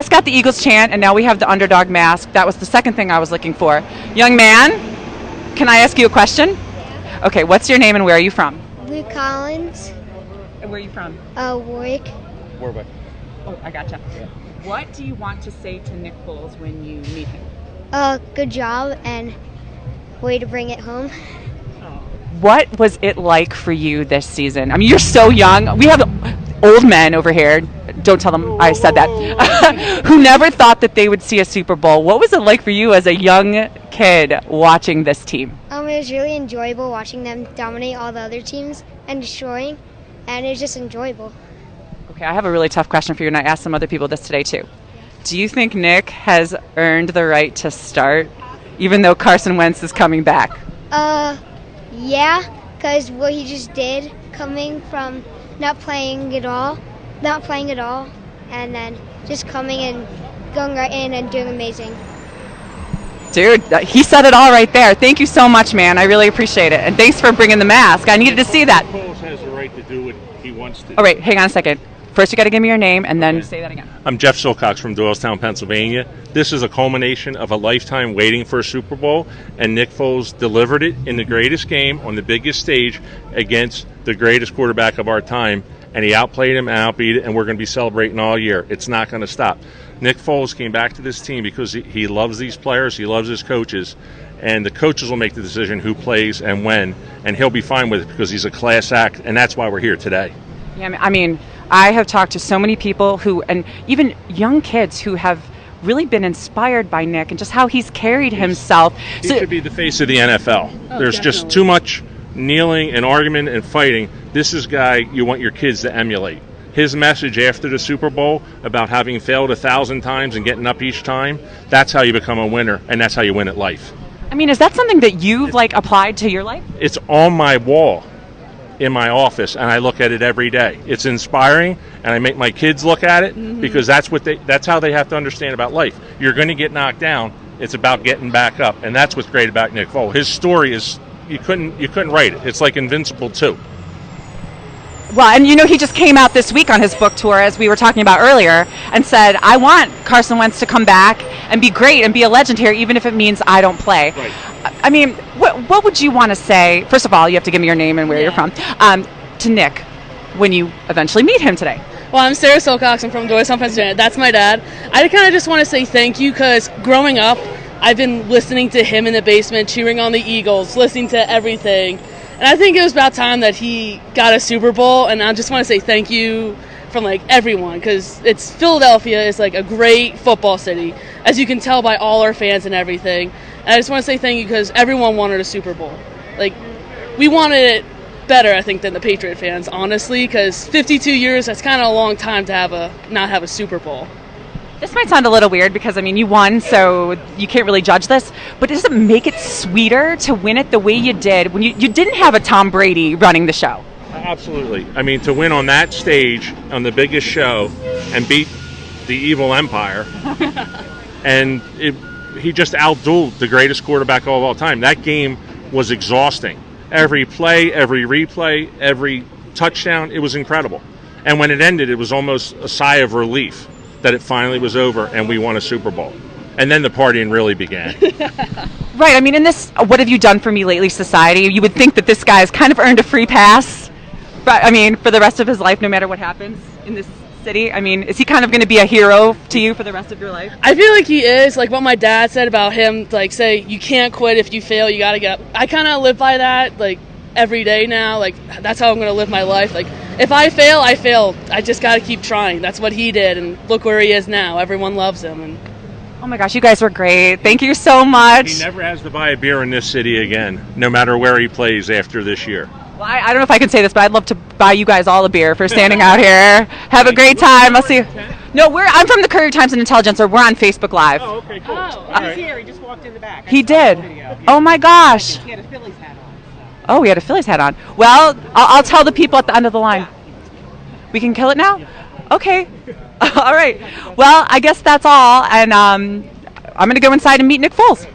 just got the Eagles chant, and now we have the underdog mask. That was the second thing I was looking for. Young man, can I ask you a question? Yeah. Okay, what's your name and where are you from? Luke Collins. And where are you from? Warwick. Warwick. Oh, I gotcha. Yeah. What do you want to say to Nick Foles when you meet him? Good job and way to bring it home. What was it like for you this season? I mean, you're so young. We have old men over here. Don't tell them I said that. Who never thought that they would see a Super Bowl. What was it like for you as a young kid watching this team? It was really enjoyable watching them dominate all the other teams and destroying, and it was just enjoyable. Okay, I have a really tough question for you, and I asked some other people this today too. Do you think Nick has earned the right to start, even though Carson Wentz is coming back? Yeah, because what he just did, coming from not playing at all, and then just coming and going right in and doing amazing. Dude, he said it all right there. Thank you so much, man. I really appreciate it. And thanks for bringing the mask. I needed to see that. Foles has the right to do what he wants to do. Oh, wait, hang on a second. First, you got to give me your name, and then say that again. I'm Jeff Silcox from Doylestown, Pennsylvania. This is a culmination of a lifetime waiting for a Super Bowl, and Nick Foles delivered it in the greatest game on the biggest stage against the greatest quarterback of our time, and he outplayed him and outbeat it, and we're going to be celebrating all year. It's not going to stop. Nick Foles came back to this team because he loves these players, he loves his coaches, and the coaches will make the decision who plays and when, and he'll be fine with it because he's a class act, and that's why we're here today. Yeah, I mean, I have talked to so many people who, and even young kids who have really been inspired by Nick and just how he's carried himself. He should be the face of the NFL. There's just too much kneeling and argument and fighting. This is a guy you want your kids to emulate. His message after the Super Bowl about having failed 1,000 times and getting up each time, that's how you become a winner, and that's how you win at life. I mean, is that something that you've applied to your life? It's on my wall in my office, and I look at it every day. It's inspiring, and I make my kids look at it because that's how they have to understand about life. You're going to get knocked down. It's about getting back up, and that's what's great about Nick Foles. His story is you couldn't write it. It's like Invincible 2. Well, and he just came out this week on his book tour, as we were talking about earlier, and said, I want Carson Wentz to come back and be great and be a legend here, even if it means I don't play. Right. I mean, what would you want to say? First of all, you have to give me your name and where you're from, to Nick when you eventually meet him today. Well, I'm Sarah Silcox. I'm from Doylestown, Pennsylvania. That's my dad. I kind of just want to say thank you because growing up, I've been listening to him in the basement, cheering on the Eagles, listening to everything. And I think it was about time that he got a Super Bowl, and I just want to say thank you from everyone because Philadelphia is a great football city, as you can tell by all our fans and everything. And I just want to say thank you because everyone wanted a Super Bowl. We wanted it better, I think, than the Patriot fans, honestly, because 52 years, that's kind of a long time to not have a Super Bowl. This might sound a little weird because, you won, so you can't really judge this, but does it make it sweeter to win it the way you did when you didn't have a Tom Brady running the show? Absolutely. To win on that stage, on the biggest show, and beat the evil empire, and he just outdueled the greatest quarterback of all time. That game was exhausting. Every play, every replay, every touchdown, it was incredible. And when it ended, it was almost a sigh of relief that it finally was over and we won a Super Bowl. And then the partying really began. Right. In this What Have You Done For Me Lately society, you would think that this guy's kind of earned a free pass, but for the rest of his life, no matter what happens in this city. Is he kind of going to be a hero to you for the rest of your life? I feel like he is. What my dad said about him, say, you can't quit if you fail, you got to get up. I kind of live by that, every day now. That's how I'm going to live my life. If I fail, I fail. I just got to keep trying. That's what he did, and look where he is now. Everyone loves him. And oh my gosh, you guys were great. Thank you so much. He never has to buy a beer in this city again, no matter where he plays after this year. Well, I don't know if I can say this, but I'd love to buy you guys all a beer for standing out here. Have a great time. I'll see you. No, I'm from the Courier Times and Intelligencer. We're on Facebook Live. Oh, okay, cool. He's here. He just walked in the back. He did. Oh my gosh. He had a Phillies hat on. Oh, he had a Phillies hat on. Well, I'll tell the people at the end of the line. We can kill it now? Okay. All right. Well, I guess that's all. And I'm going to go inside and meet Nick Foles.